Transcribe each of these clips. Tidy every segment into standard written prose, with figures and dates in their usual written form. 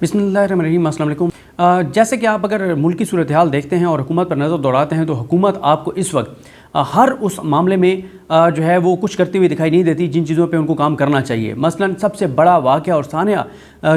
बिस्मिल्लाहिर्रहमानिर्रहीम, अस्सलाम वालेकुम। जैसे कि आप अगर मुल्क की सूरत हाल देखते हैं और हुकूमत पर नज़र दौड़ाते हैं तो हुकूमत आपको इस वक्त हर उस मामले में जो है वो कुछ करती हुई दिखाई नहीं देती जिन चीज़ों पे उनको काम करना चाहिए। मसलन सबसे बड़ा वाक़या और सानिया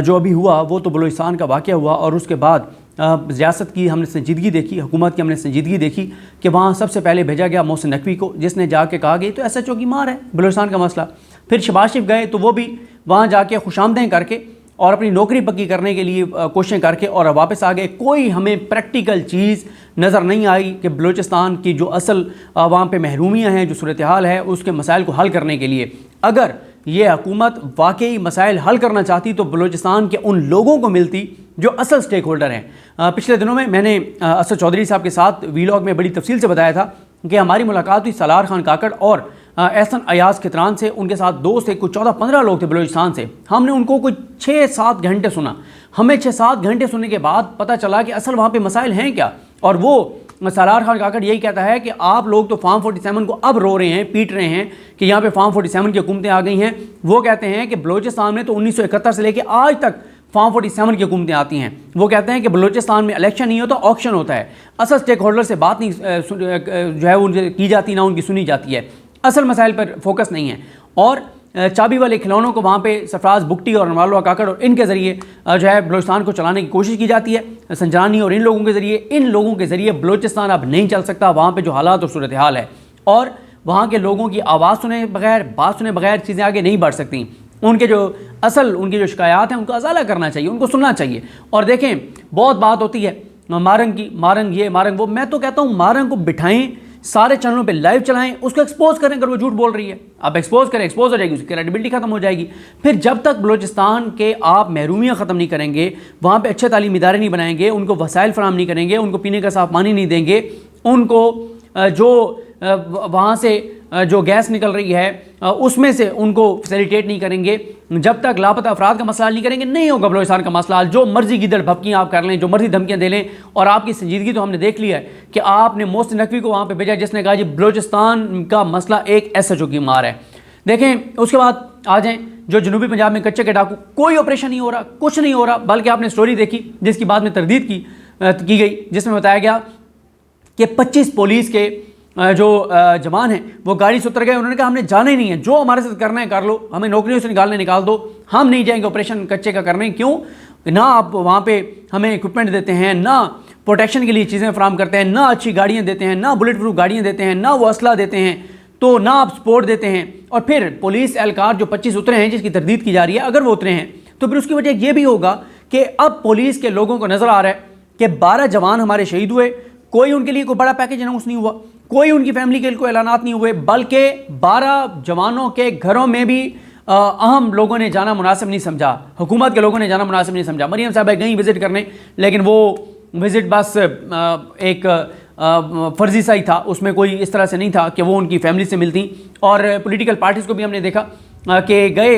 जो अभी हुआ वो तो बलूचिस्तान का वाक़या हुआ, और उसके बाद रियासत की हमने संजीदगी देखी, हुकूमत की हमने संजीदगी देखी कि वहाँ सबसे पहले भेजा गया मोहसिन नकवी को, जिसने जाके कहा कि तो SHO की मार है बलूचिस्तान का मसला। फिर शहबाज शरीफ गए तो वो भी वहाँ जाके खुशामदें करके और अपनी नौकरी पक्की करने के लिए कोशिशें करके और वापस आ गए। कोई हमें प्रैक्टिकल चीज़ नज़र नहीं आई कि बलूचिस्तान की जो असल वहाँ पे महरूमियाँ हैं, जो सूरत हाल है, उसके मसाइल को हल करने के लिए अगर ये हुकूमत वाकई मसाइल हल करना चाहती तो बलूचिस्तान के उन लोगों को मिलती जो असल स्टेक होल्डर हैं। पिछले दिनों में मैंने असद चौधरी साहब के साथ वीलॉग में बड़ी तफसील से बताया था कि हमारी मुलाकात हुई सलार खान काकड़ और एहसन अयाज खितरान से। उनके साथ दोस्त थे, कुछ 14-15 लोग थे बलूचिस्तान से। हमने उनको कुछ 6-7 घंटे सुना। हमें 6-7 घंटे सुनने के बाद पता चला कि असल वहाँ पे मसाइल हैं क्या। और वो सलार खान काकड़ यही कहता है कि आप लोग तो फार्म 47 को अब रो रहे हैं, पीट रहे हैं कि यहाँ पे फार्म 47 की हुकूमतें आ गई हैं। वो कहते हैं कि बलूचिस्तान में तो 1971 से लेकर आज तक फार्म 47 की हुकूमतें आती हैं। वो कहते हैं कि बलूचिस्तान में इलेक्शन नहीं होता, ऑक्शन होता है। असल स्टेक होल्डर से बात नहीं जो है उनसे की जाती, ना उनकी सुनी जाती है। असल मसाइल पर फोकस नहीं है। और चाबी वाले खिलौनों को वहाँ पे सरफराज बुगटी और नवालवा काकड़ और इनके ज़रिए जो है बलूचिस्तान को चलाने की कोशिश की जाती है। संजरानी और इन लोगों के ज़रिए बलूचिस्तान अब नहीं चल सकता। वहाँ पे जो हालात और सूरत हाल है और वहाँ के लोगों की आवाज़ सुने बगैर, बात सुने बगैर चीज़ें आगे नहीं बढ़ सकती। उनकी जो शिकायत हैं उनको अजाला करना चाहिए, उनको सुनना चाहिए। और देखें, बहुत बात होती है मारंग की, मारंग ये मारंग वो। मैं तो कहता हूँ मारंग को बिठाएं, सारे चैनलों पे लाइव चलाएं, उसको एक्सपोज करें। अगर वो झूठ बोल रही है आप एक्सपोज करें, एक्सपोज हो जाएगी, उसकी क्रेडिबिलिटी खत्म हो जाएगी। फिर जब तक बलूचिस्तान के आप महरूमियाँ ख़त्म नहीं करेंगे, वहाँ पे अच्छे तालीमी इदारे नहीं बनाएंगे, उनको वसाइल फराहम नहीं करेंगे, उनको पीने का साफ पानी नहीं देंगे, उनको जो वहाँ से जो गैस निकल रही है उसमें से उनको फैसिलिटेट नहीं करेंगे, जब तक लापता अफराद का मसला नहीं करेंगे, नहीं होगा बलूचिस्तान का मसला। जो मर्जी गिदड़ भपकियाँ आप कर लें, जो मर्जी धमकियाँ दे लें, और आपकी संजीदगी तो हमने देख लिया है कि आपने मोहसिन नकवी को वहाँ पे भेजा जिसने कहा जी बलूचिस्तान का मसला एक SHO की मार है। देखें, उसके बाद आ जाएँ जो जनूबी पंजाब में कच्चे के डाकू, कोई ऑपरेशन नहीं हो रहा, कुछ नहीं हो रहा। बल्कि आपने स्टोरी देखी जिसकी बाद में तरदीद की गई, जिसमें बताया गया कि 25 पुलिस के जो जवान हैं वो गाड़ी से उतर गए। उन्होंने कहा हमने जाना ही नहीं है, जो हमारे साथ करना है कर लो, हमें नौकरियों से निकाल दो, हम नहीं जाएंगे ऑपरेशन कच्चे का करने। क्यों? ना आप वहाँ पे हमें इक्विपमेंट देते हैं, ना प्रोटेक्शन के लिए चीज़ें फराहम करते हैं, ना अच्छी गाड़ियाँ देते हैं, ना बुलेट प्रूफ गाड़ियाँ देते हैं, ना वो असला देते हैं, तो ना आप सपोर्ट देते हैं। और फिर पुलिस एहलकार जो 25 उतरे हैं जिसकी तरदीद की जा रही है, अगर वो उतरे हैं तो फिर उसकी वजह ये भी होगा कि अब पुलिस के लोगों को नज़र आ रहा है कि 12 जवान हमारे शहीद हुए, कोई उनके लिए कोई बड़ा पैकेज अनाउंस नहीं हुआ, कोई उनकी फैमिली के लिए कोई ऐलानात नहीं हुए, बल्कि 12 जवानों के घरों में भी अहम लोगों ने जाना मुनासिब नहीं समझा, हुकूमत के लोगों ने जाना मुनासिब नहीं समझा। मरियम साहब गई विज़िट करने, लेकिन वो विज़िट बस एक फर्जी सा ही था, उसमें कोई इस तरह से नहीं था कि वो उनकी फैमिली से मिलती। और पॉलिटिकल पार्टीज़ को भी हमने देखा कि गए,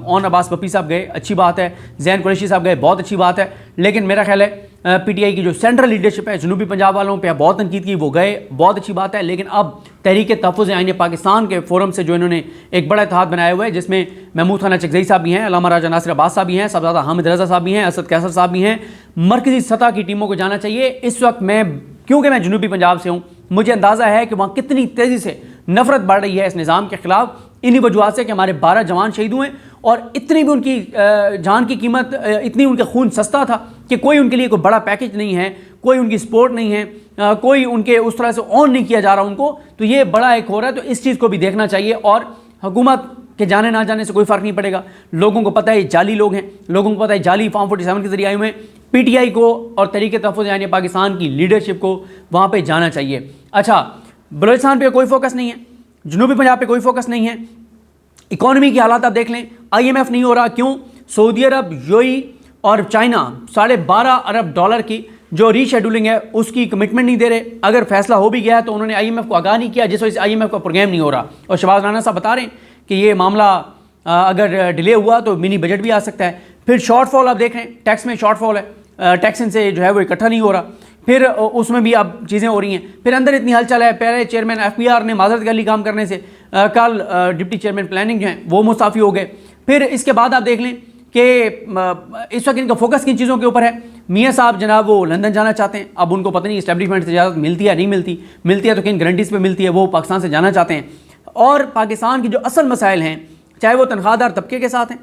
ओन अब्बास बप्पी साहब गए, अच्छी बात है, ज़ैन कुरैशी साहब गए, बहुत अच्छी बात है। लेकिन मेरा ख्याल है PTI की जो सेंट्रल लीडरशिप है जनूबी पंजाब वालों पे बहुत तनकीद की, वो गए, बहुत अच्छी बात है। लेकिन अब तहरीक तहफ़्फ़ुज़ आईन पाकिस्तान के फोरम से जो इन्होंने एक बड़ा इत्तेहाद बनाया हुआ है, जिसमें महमूद खान चकज़ई साहब भी हैं, अल्लामा राजा नासिर अब्बास साहब भी हैं, सबज़ादा हामिद रज़ा साहब भी हैं, असद कैसर साहब भी हैं, मरकज़ी सतह की टीमों को जाना चाहिए। इस वक्त क्योंकि मैं जनूबी पंजाब से हूँ, मुझे अंदाज़ा है कि वहाँ कितनी तेज़ी से नफ़रत बढ़ रही है इस निज़ाम के ख़िलाफ़, इन्हीं वजूहात से कि हमारे 12 जवान शहीद हुए और इतनी भी उनकी जान की कीमत, इतनी उनका खून सस्ता था कि कोई उनके लिए कोई बड़ा पैकेज नहीं है, कोई उनकी सपोर्ट नहीं है, कोई उनके उस तरह से ऑन नहीं किया जा रहा उनको। तो ये बड़ा एक हो रहा है, तो इस चीज़ को भी देखना चाहिए। और हुकूमत के जाने ना जाने से कोई फ़र्क नहीं पड़ेगा, लोगों को पता है जाली लोग हैं, लोगों को पता है जाली फार्म 47 के जरिए आए हुए हैं। PTI को और तहरीक तहफ़्फ़ुज़ यानी पाकिस्तान की लीडरशिप को वहाँ पर जाना चाहिए। अच्छा, बलूचिस्तान पर कोई फोकस नहीं है, जनूबी पंजाब पे कोई फोकस नहीं है। इकॉनमी की हालात आप देख लें, IMF नहीं हो रहा, क्यों? सऊदी अरब, UAE और चाइना $12.5 अरब की जो रीशेड्यूलिंग है उसकी कमिटमेंट नहीं दे रहे। अगर फैसला हो भी गया है तो उन्होंने IMF को आगाह नहीं किया, जिस वजह से IMF का प्रोग्राम नहीं हो रहा। और शहबाज राना साहब बता रहे हैं कि ये मामला अगर डिले हुआ तो मिनी बजट भी आ सकता है। फिर शॉर्टफॉल आप देख रहे हैं, टैक्स में शॉर्टफॉल है, टैक्स इनसे जो है वो इकट्ठा नहीं हो रहा, फिर उसमें भी अब चीज़ें हो रही हैं। फिर अंदर इतनी हलचल है, पहले चेयरमैन FPR ने माजरत कर ली काम करने से, कल डिप्टी चेयरमैन प्लानिंग जो हैं वो मुस्ताफ़ी हो गए। फिर इसके बाद आप देख लें کہ اس وقت ان کا فوکس کن چیزوں کے اوپر ہے. میاں صاحب جناب وہ لندن جانا چاہتے ہیں. اب ان کو پتہ نہیں اسٹیبلشمنٹ سے اجازت ملتی ہے نہیں ملتی ہے تو کن گارنٹیز پہ ملتی ہے. وہ پاکستان سے جانا چاہتے ہیں. اور پاکستان کے جو اصل مسائل ہیں, چاہے وہ تنخواہ دار طبقے کے ساتھ ہیں,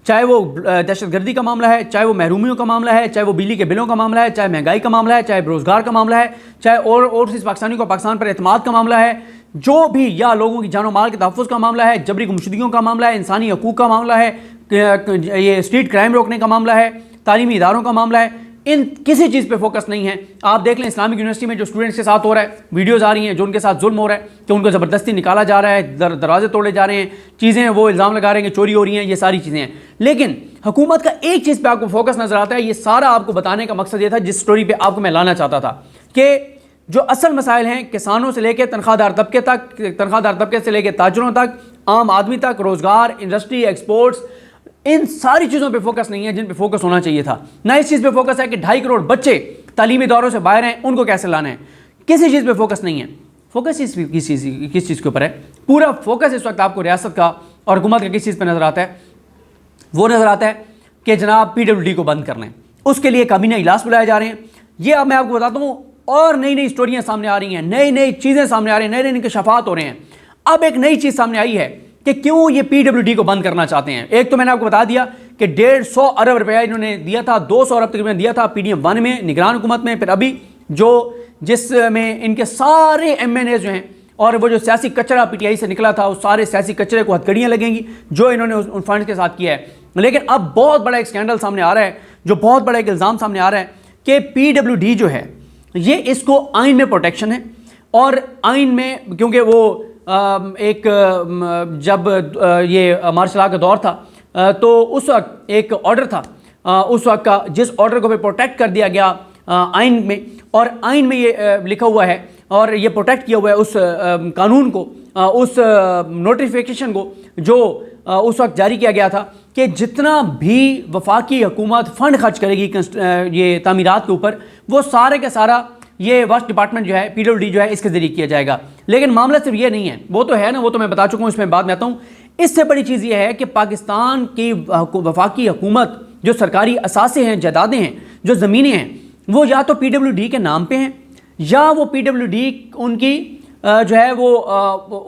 چاہے وہ دہشت گردی کا معاملہ ہے, چاہے وہ محرومیوں کا معاملہ ہے, چاہے وہ بجلی کے بلوں کا معاملہ ہے, چاہے مہنگائی کا معاملہ ہے, چاہے روزگار کا معاملہ ہے, چاہے اوورسیز پاکستانیوں کو پاکستان پر اعتماد کا معاملہ ہے, جو بھی, یا لوگوں کی جان و مال کے تحفظ کا معاملہ ہے, جبری گمشدگیوں کا معاملہ ہے, انسانی حقوق کا معاملہ ہے, یہ اسٹریٹ کرائم روکنے کا معاملہ ہے, تعلیمی اداروں کا معاملہ ہے, ان کسی چیز پہ فوکس نہیں ہے. آپ دیکھ لیں اسلامک یونیورسٹی میں جو اسٹوڈنٹس کے ساتھ ہو رہا ہے, ویڈیوز آ رہی ہیں جو ان کے ساتھ ظلم ہو رہا ہے, کہ ان کو زبردستی نکالا جا رہا ہے, دروازے توڑے جا رہے ہیں, چیزیں وہ الزام لگا رہے ہیں کہ چوری ہو رہی ہیں, یہ ساری چیزیں ہیں. لیکن حکومت کا ایک چیز پہ آپ کو فوکس نظر آتا ہے. یہ سارا آپ کو بتانے کا مقصد یہ تھا, جس سٹوری پہ آپ کو میں لانا چاہتا تھا, کہ جو اصل مسائل ہیں کسانوں سے لے کے تنخواہ دار طبقے تک, تنخواہ دار طبقے سے لے کے تاجروں تک, عام آدمی تک, روزگار, انڈسٹری, ایکسپورٹس, ان ساری چیزوں پہ فوکس نہیں ہے جن پہ فوکس ہونا چاہیے تھا. نہ اس چیز پہ فوکس ہے کہ 2.5 کروڑ بچے تعلیمی دوروں سے باہر ہیں, ان کو کیسے لانا ہے. کسی چیز پہ فوکس نہیں ہے. فوکس کس چیز کے اوپر ہے؟ پورا فوکس اس وقت آپ کو ریاست کا اور حکومت کا کس چیز پہ نظر آتا ہے؟ وہ نظر آتا ہے کہ جناب PWD کو بند کرنا ہے. اس کے لیے کابینہ اجلاس بلائے جا رہے ہیں. یہ اب میں آپ کو بتاتا ہوں, اور نئی اسٹوریاں سامنے آ رہی ہیں, نئی چیزیں سامنے آ رہی ہیں, نئے انکشافات ہو رہے ہیں. اب ایک نئی چیز سامنے آئی ہے کہ کیوں یہ PWD کو بند کرنا چاہتے ہیں. ایک تو میں نے آپ کو بتا دیا کہ 150 ارب روپیہ انہوں نے دیا تھا, 200 ارب تقریباً دیا تھا PDM 1 میں, نگران حکومت میں, پھر ابھی جس میں ان کے سارے MNA جو ہیں, اور وہ جو سیاسی کچرا PTI سے نکلا تھا, اس سارے سیاسی کچرے کو ہتھکڑیاں لگیں گی جو انہوں نے ان فنڈز کے ساتھ کیا ہے. لیکن اب بہت بڑا ایک اسکینڈل سامنے آ رہا ہے, جو بہت بڑا ایک الزام سامنے آ رہا ہے کہ PWD جو ہے یہ اس کو آئین میں پروٹیکشن ہے. اور آئین میں کیونکہ وہ ایک جب یہ مارشل لا کا دور تھا تو اس وقت ایک آرڈر تھا اس وقت کا, جس آرڈر کو بھی پروٹیکٹ کر دیا گیا آئین میں, اور آئین میں یہ لکھا ہوا ہے اور یہ پروٹیکٹ کیا ہوا ہے اس قانون کو, اس نوٹیفیکیشن کو جو اس وقت جاری کیا گیا تھا, کہ جتنا بھی وفاقی حکومت فنڈ خرچ کرے گی یہ تعمیرات کے اوپر, وہ سارے کا سارا یہ وقت ڈپارٹمنٹ جو ہے PWD جو ہے اس کے ذریعے کیا جائے گا. لیکن معاملہ صرف یہ نہیں ہے, وہ تو ہے نا, وہ تو میں بتا چکا ہوں, اس میں بعد میں آتا ہوں. اس سے بڑی چیز یہ ہے کہ پاکستان کی وفاقی حکومت جو سرکاری اثاثے ہیں, جائیدادیں ہیں, جو زمینیں ہیں, وہ یا تو PWD کے نام پہ ہیں, یا وہ PWD ان کی جو ہے وہ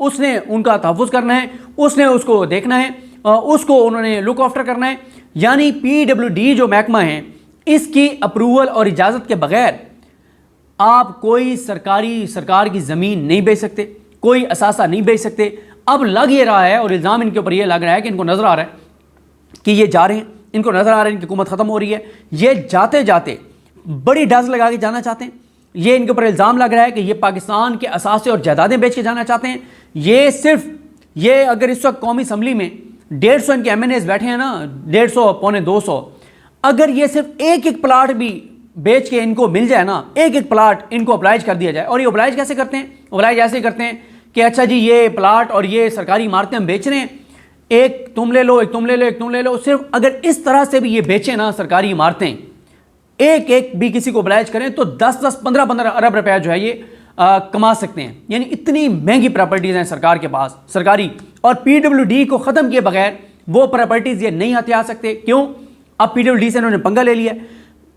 اس نے ان کا تحفظ کرنا ہے, اس نے اس کو دیکھنا ہے, اس کو انہوں نے لک آفٹر کرنا ہے. یعنی PWD جو محکمہ ہے, اس کی اپروول اور اجازت کے بغیر آپ کوئی سرکار کی زمین نہیں بیچ سکتے, کوئی اثاثہ نہیں بیچ سکتے. اب لگ یہ رہا ہے, اور الزام ان کے اوپر یہ لگ رہا ہے کہ ان کو نظر آ رہا ہے کہ یہ جا رہے ہیں, ان کو نظر آ رہا ہے ان کی حکومت ختم ہو رہی ہے, یہ جاتے جاتے بڑی ڈز لگا کے جانا چاہتے ہیں. یہ ان کے اوپر الزام لگ رہا ہے کہ یہ پاکستان کے اثاثے اور جائیدادیں بیچ کے جانا چاہتے ہیں. یہ صرف یہ اگر اس وقت قومی اسمبلی میں 150 ان کے MNAs بیٹھے ہیں نا, 150 پونے 200, اگر یہ صرف ایک پلاٹ بھی بیچ کے ان کو مل جائے نا, ایک پلاٹ ان کو ابلائج کر دیا جائے. اور یہ ابلائج کیسے کرتے ہیں؟ ابلائج ایسے کرتے ہیں کہ اچھا جی یہ پلاٹ اور یہ سرکاری عمارتیں ہم بیچ رہے ہیں, ایک تم لے لو, ایک تم لے لو, ایک تم لے لو. صرف اگر اس طرح سے بھی یہ بیچیں نا سرکاری عمارتیں, ایک بھی کسی کو ابلائج کریں, تو 10-15 ارب روپیہ جو ہے یہ کما سکتے ہیں. یعنی اتنی مہنگی پراپرٹیز ہیں سرکار کے پاس, سرکاری. اور PWD کو ختم کیے بغیر وہ پراپرٹیز یہ نہیں ہتھیا سکتے. کیوں؟ اب PWD سے انہوں نے پنگا لے لیا,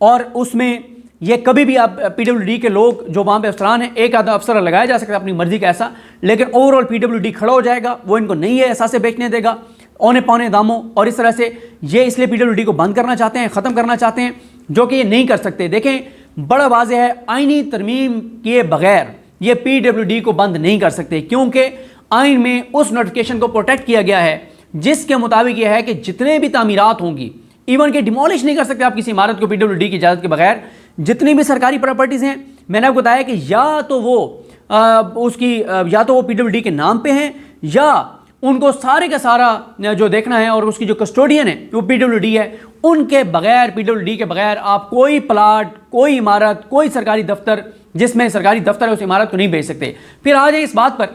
اور اس میں یہ کبھی بھی اب PWD کے لوگ جو وہاں پہ افسران ہیں, ایک آدھا افسر لگایا جا سکتا ہے اپنی مرضی کا ایسا, لیکن اوور آل PWD کھڑا ہو جائے گا, وہ ان کو نہیں ہے احساسے بیچنے دے گا اونے پونے داموں. اور اس طرح سے یہ اس لیے PWD کو بند کرنا چاہتے ہیں, ختم کرنا چاہتے ہیں, جو کہ یہ نہیں کر سکتے. دیکھیں بڑا واضح ہے, آئینی ترمیم کیے بغیر یہ PWD کو بند نہیں کر سکتے, کیونکہ آئین میں اس نوٹیفکیشن کو پروٹیکٹ کیا گیا ہے جس کے مطابق یہ ہے کہ جتنے بھی تعمیرات ہوں گی, ایون کہ ڈیمولش نہیں کر سکتے آپ کسی عمارت کو PWD کی اجازت کے بغیر. جتنی بھی سرکاری پراپرٹیز ہیں, میں نے آپ کو بتایا کہ یا تو وہ PWD کے نام پہ ہیں, یا ان کو سارے کا سارا جو دیکھنا ہے, اور اس کی جو کسٹوڈین ہے وہ PWD ہے. ان کے بغیر, PWD کے بغیر آپ کوئی پلاٹ, کوئی عمارت, کوئی سرکاری دفتر جس میں سرکاری دفتر ہے اس عمارت کو نہیں بیچ سکتے. پھر آ جائے اس بات پر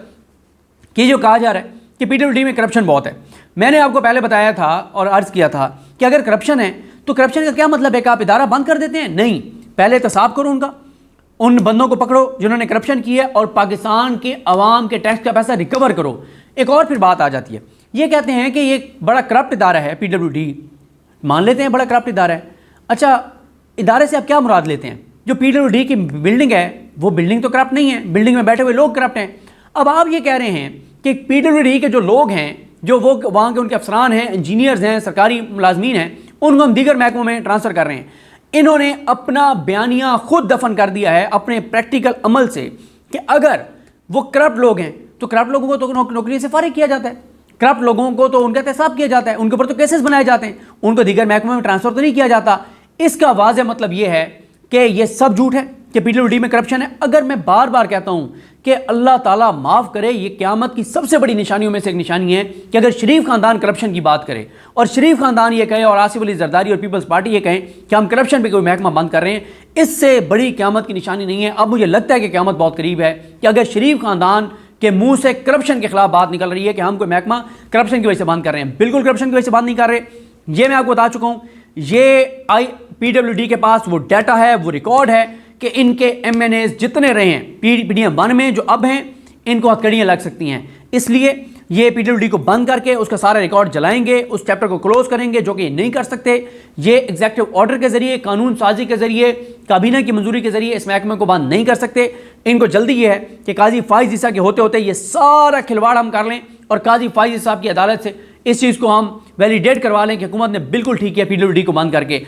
کہ جو کہا جا رہا ہے کہ PWD میں کرپشن بہت ہے. میں نے آپ کو پہلے بتایا تھا اور عرض کیا تھا کہ اگر کرپشن ہے تو کرپشن کا کیا مطلب ہے کہ آپ ادارہ بند کر دیتے ہیں؟ نہیں, پہلے احتساب کرو ان کا, ان بندوں کو پکڑو جنہوں نے کرپشن کی ہے, اور پاکستان کے عوام کے ٹیکس کا پیسہ ریکور کرو. ایک اور پھر بات آ جاتی ہے, یہ کہتے ہیں کہ یہ بڑا کرپٹ ادارہ ہے PWD, مان لیتے ہیں बड़ा करप्ट इदारा है। अच्छा, इदारे से आप क्या मुराद लेते हैं? जो PWD की बिल्डिंग है वो बिल्डिंग तो करप्ट नहीं है, बिल्डिंग में बैठे हुए लोग करप्ट हैं। अब आप ये कह रहे हैं कि PWD के जो लोग हैं, जो वो वहाँ के उनके अफसरान हैं, इंजीनियर्स हैं, सरकारी मुलाजमीन हैं, उनको हम दीगर महकमों में ट्रांसफ़र कर रहे हैं। इन्होंने अपना बयानिया खुद दफन कर दिया है अपने प्रैक्टिकल अमल से कि अगर वो करप्ट लोग हैं तो करप्ट लोगों को तो नौकरी से फारिग किया जाता है, करप्ट लोगों को तो उनका एहतसाब किया जाता है, उनके ऊपर तो केसेस बनाए जाते हैं, उनको दीगर महकमों में ट्रांसफ़र तो नहीं किया जाता। इसका वाज़ेह मतलब ये है कि ये सब झूठ है कि PWD में करप्शन है। अगर मैं बार बार कहता हूँ कि अल्लाह ताला माफ़ करे, ये क़यामत की सबसे बड़ी निशानियों में से एक निशानी है कि अगर शरीफ ख़ानदान करप्शन की बात करे और शरीफ ख़ानदान ये कहे और आसिफ अली जरदारी और पीपल्स पार्टी ये कहें कि हम करप्शन पे कोई महकमा बंद कर रहे हैं, इससे बड़ी क़यामत की निशानी नहीं है। अब मुझे लगता है कि क़यामत बहुत करीब है कि अगर शरीफ ख़ानदान के मुंह से करप्शन के खिलाफ बात निकल रही है कि हम कोई महकमा करप्शन की वजह से बंद कर रहे हैं, बिल्कुल करप्शन की वजह से बंद नहीं कर रहे। ये मैं आपको बता चुका हूँ। ये PWD के पास वो डाटा है, वो रिकॉर्ड है कि इनके MNAs जितने रहे हैं PDM 1 में जो अब हैं, इनको हथकड़ियाँ लग सकती हैं। इसलिए ये PWD को बंद करके उसका सारा रिकॉर्ड जलाएंगे, उस चैप्टर को क्लोज करेंगे, जो कि ये नहीं कर सकते। ये एग्जीक्यूटिव ऑर्डर के जरिए, कानून साजी के जरिए, काबीना की मंजूरी के जरिए इस महकमे को बंद नहीं कर सकते। इनको जल्दी ये है कि काजी फाइज ईसा के होते होते ये सारा खिलवाड़ हम कर लें और काजी फाइज ईसा की अदालत से इस चीज़ को हम वैलिडेट करवा लें कि हुकूमत ने बिल्कुल ठीक किया PWD को बंद करके।